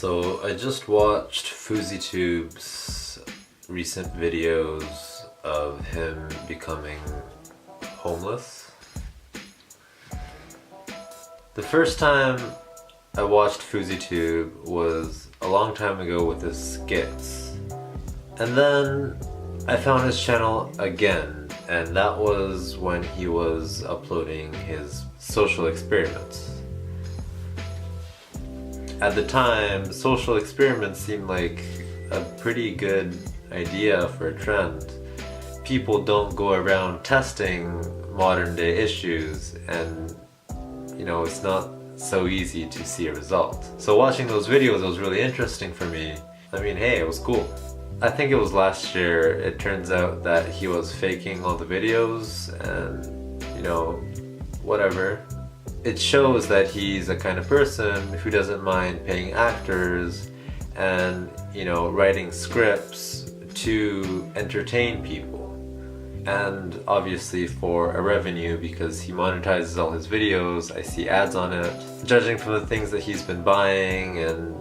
So I just watched fouseyTUBE's recent videos of him becoming homeless. The first time I watched fouseyTUBE was a long time ago with his skits. And then I found his channel again, and that was when he was uploading his social experiments. At the time, social experiments seemed like a pretty good idea for a trend. People don't go around testing modern day issues, and it's not so easy to see a result. So watching those videos was really interesting for me. I mean, hey, it was cool. I think it was last year, it turns out that he was faking all the videos and, whatever. It shows that he's a kind of person who doesn't mind paying actors and, writing scripts to entertain people. And obviously for a revenue, because he monetizes all his videos. I see ads on it. Judging from the things that he's been buying and,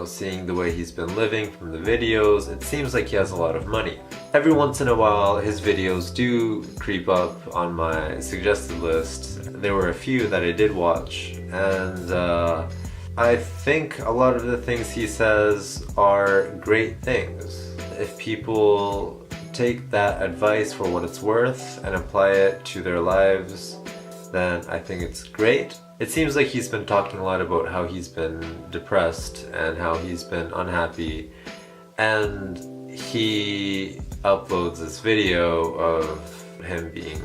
seeing the way he's been living from the videos, it seems like he has a lot of money. Every once in a while, his videos do creep up on my suggested list. There were a few that I did watch, and I think a lot of the things he says are great things. If people take that advice for what it's worth and apply it to their lives, then I think it's great. It seems like he's been talking a lot about how he's been depressed and how he's been unhappy, and he uploads this video of him being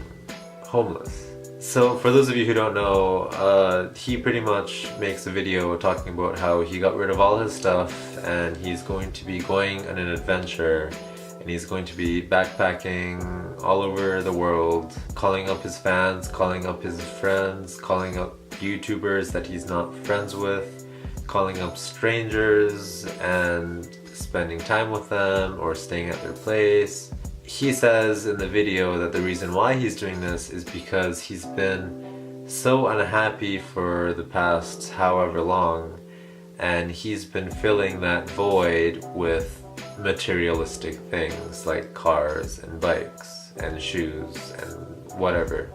homeless. So for those of you who don't know, he pretty much makes a video talking about how he got rid of all his stuff and he's going to be going on an adventure, and he's going to be backpacking all over the world, calling up his fans, calling up his friends, calling up YouTubers that he's not friends with, calling up strangers and spending time with them or staying at their place. He says in the video that the reason why he's doing this is because he's been so unhappy for the past however long, and he's been filling that void with materialistic things like cars and bikes and shoes and whatever.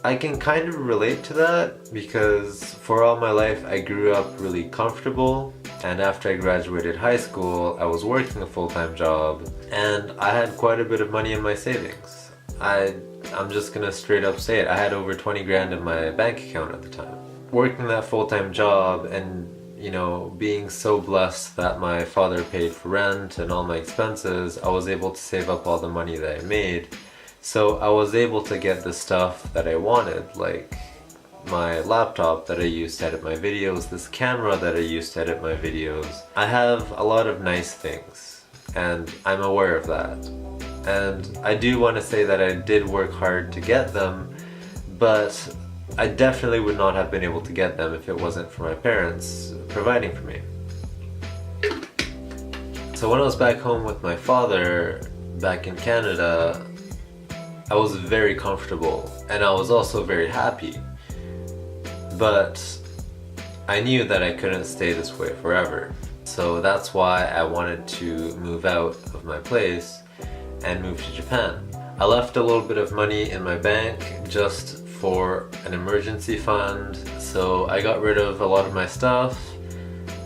I can kind of relate to that because for all my life I grew up really comfortable, and after I graduated high school I was working a full-time job and I had quite a bit of money in my savings. I'm just gonna straight up say it, I had over 20 grand in my bank account at the time. Working that full-time job and being so blessed that my father paid for rent and all my expenses, I was able to save up all the money that I made. So I was able to get the stuff that I wanted, like my laptop that I used to edit my videos, this camera that I used to edit my videos. I have a lot of nice things, and I'm aware of that. And I do want to say that I did work hard to get them, but I definitely would not have been able to get them if it wasn't for my parents providing for me. So when I was back home with my father, back in Canada, I was very comfortable and I was also very happy. But I knew that I couldn't stay this way forever. So that's why I wanted to move out of my place and move to Japan. I left a little bit of money in my bank just for an emergency fund, so I got rid of a lot of my stuff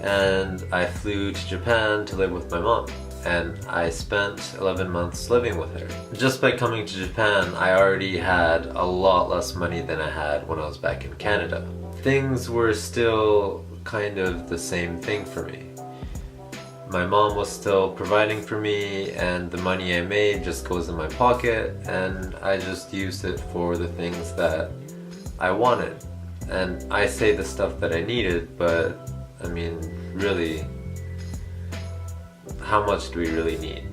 and I flew to Japan to live with my mom, and I spent 11 months living with her. Just by coming to Japan, I already had a lot less money than I had when I was back in Canada. Things were still kind of the same thing for me. My mom was still providing for me, and the money I made just goes in my pocket, and I just used it for the things that I wanted. And I say the stuff that I needed, but I mean, really, how much do we really need?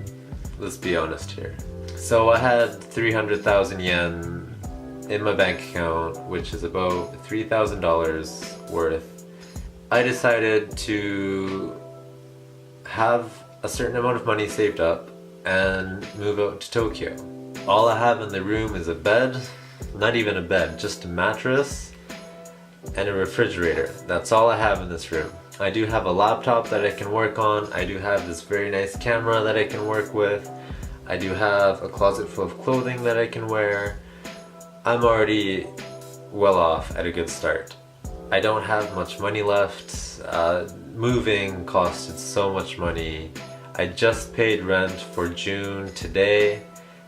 Let's be honest here. So I had 300,000 yen in my bank account, which is about $3,000 worth. I decided to have a certain amount of money saved up and move out to Tokyo. All I have in the room is a bed, not even a bed, just a mattress and a refrigerator. That's all I have in this room. I do have a laptop that I can work on. I do have this very nice camera that I can work with. I do have a closet full of clothing that I can wear. I'm already well off at a good start. I don't have much money left. Moving costed so much money. I just paid rent for June today,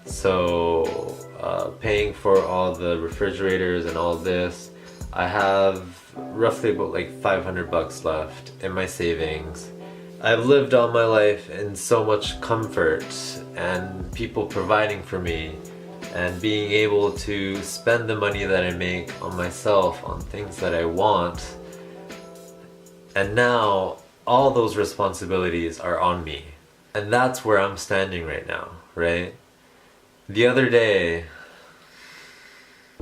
so paying for all the refrigerators and all this, I have roughly about like 500 bucks left in my savings. I've lived all my life in so much comfort and people providing for me and being able to spend the money that I make on myself on things that I want. And now all those responsibilities are on me. And that's where I'm standing right now, right? The other day,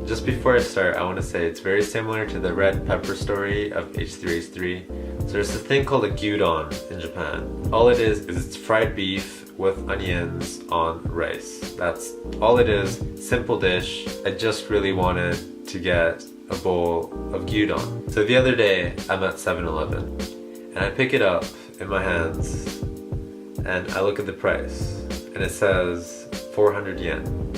just before I start, I want to say it's very similar to the red pepper story of H3H3. So there's this thing called a gyudon in Japan. All it is it's fried beef with onions on rice. That's all it is. Simple dish. I just really wanted to get a bowl of gyudon. So the other day, I'm at 7-Eleven and I pick it up in my hands and I look at the price and it says 400 yen.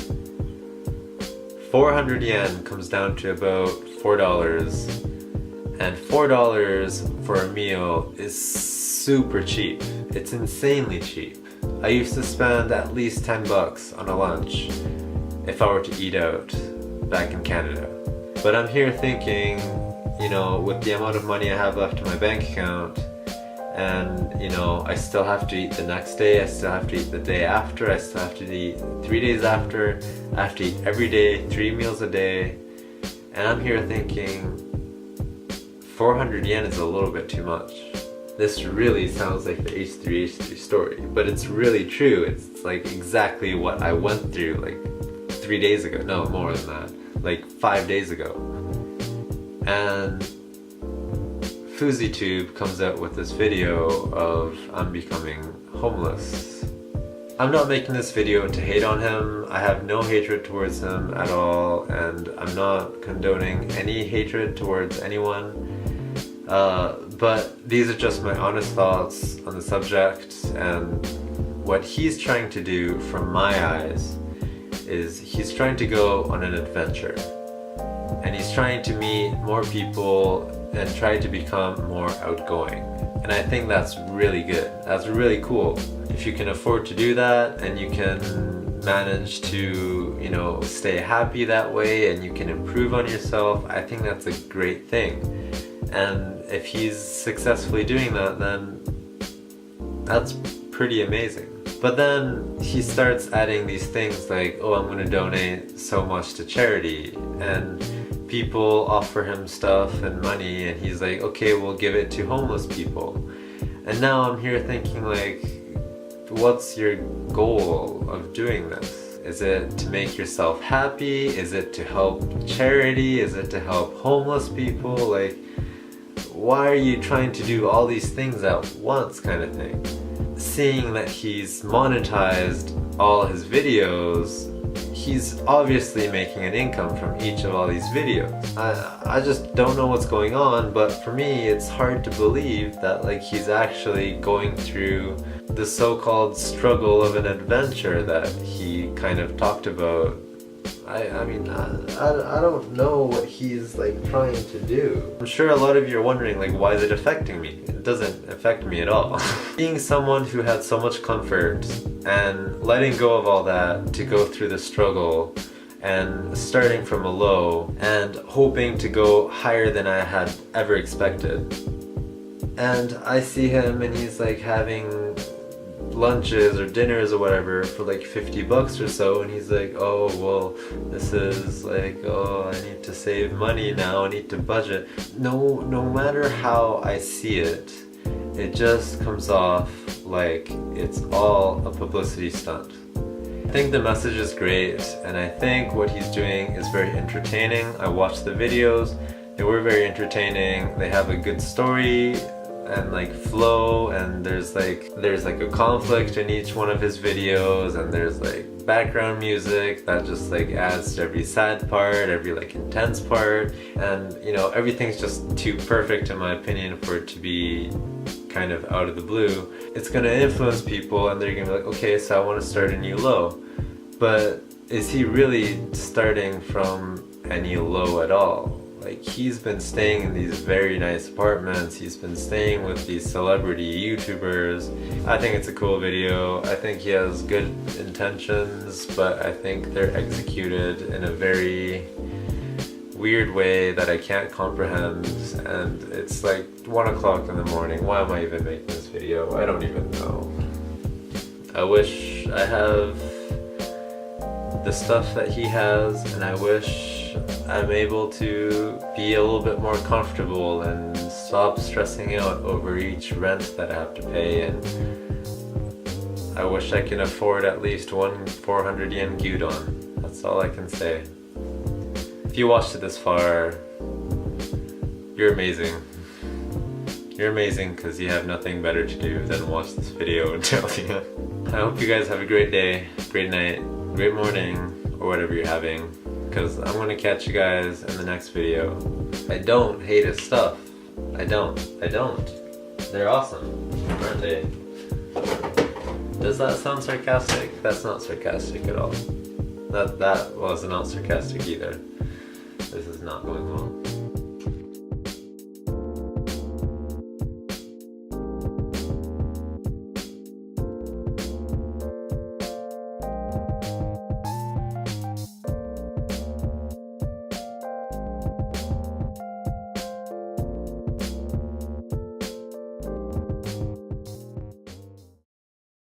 400 yen comes down to about $4, and $4 for a meal is super cheap. It's insanely cheap. I used to spend at least 10 bucks on a lunch if I were to eat out back in Canada. But I'm here thinking, you know, with the amount of money I have left in my bank account, and you know, I still have to eat the next day, I still have to eat the day after, I still have to eat 3 days after, I have to eat every day, 3 meals a day, and I'm here thinking 400 yen is a little bit too much. This really sounds like the H3H3 story, but it's really true. It's like exactly what I went through like 3 days ago, no, more than that, like 5 days ago. And fouseyTUBE comes out with this video of I'm becoming homeless. I'm not making this video to hate on him. I have no hatred towards him at all, and I'm not condoning any hatred towards anyone. But these are just my honest thoughts on the subject, and what he's trying to do from my eyes is he's trying to go on an adventure. And he's trying to meet more people and try to become more outgoing. And I think that's really good. That's really cool. If you can afford to do that and you can manage to, you know, stay happy that way and you can improve on yourself, I think that's a great thing. And if he's successfully doing that, then that's pretty amazing. But then he starts adding these things like, oh, I'm gonna donate so much to charity, and people offer him stuff and money and he's like, okay, we'll give it to homeless people. And now I'm here thinking like, what's your goal of doing this? Is it to make yourself happy? Is it to help charity? Is it to help homeless people? Like, why are you trying to do all these things at once, kind of thing? Seeing that he's monetized all his videos, he's obviously making an income from each of all these videos. I just don't know what's going on, but for me it's hard to believe that like he's actually going through the so-called struggle of an adventure that he kind of talked about. I mean, I don't know what he's like trying to do. I'm sure a lot of you are wondering like, why is it affecting me? It doesn't affect me at all. Being someone who had so much comfort and letting go of all that to go through the struggle and starting from a low and hoping to go higher than I had ever expected. And I see him and he's like having lunches or dinners or whatever for like 50 bucks or so, and he's like, oh well, this is like, oh, I need to save money now, I need to budget. No matter how I see it, it just comes off like it's all a publicity stunt. I think the message is great, and I think what he's doing is very entertaining. I watched the videos, they were very entertaining, they have a good story and like flow, and there's like a conflict in each one of his videos, and there's like background music that just like adds to every sad part, every like intense part, and you know, everything's just too perfect in my opinion for it to be kind of out of the blue. It's gonna influence people and they're gonna be like, okay, so I want to start a new low. But is he really starting from any low at all? Like, he's been staying in these very nice apartments, he's been staying with these celebrity YouTubers. I think it's a cool video. I think he has good intentions, but I think they're executed in a very weird way that I can't comprehend, and it's like 1 o'clock in the morning. Why am I even making this video? I don't even know. I wish I have the stuff that he has, and I wish I'm able to be a little bit more comfortable and stop stressing out over each rent that I have to pay, and I wish I can afford at least one 400 yen gyudon. That's all I can say. If you watched it this far, you're amazing. You're amazing because you have nothing better to do than watch this video until the end. I hope you guys have a great day, great night, great morning, or whatever you're having, because I'm going to catch you guys in the next video. I don't hate his stuff. I don't. They're awesome, aren't they? Does that sound sarcastic? That's not sarcastic at all. That was not sarcastic either. This is not going well.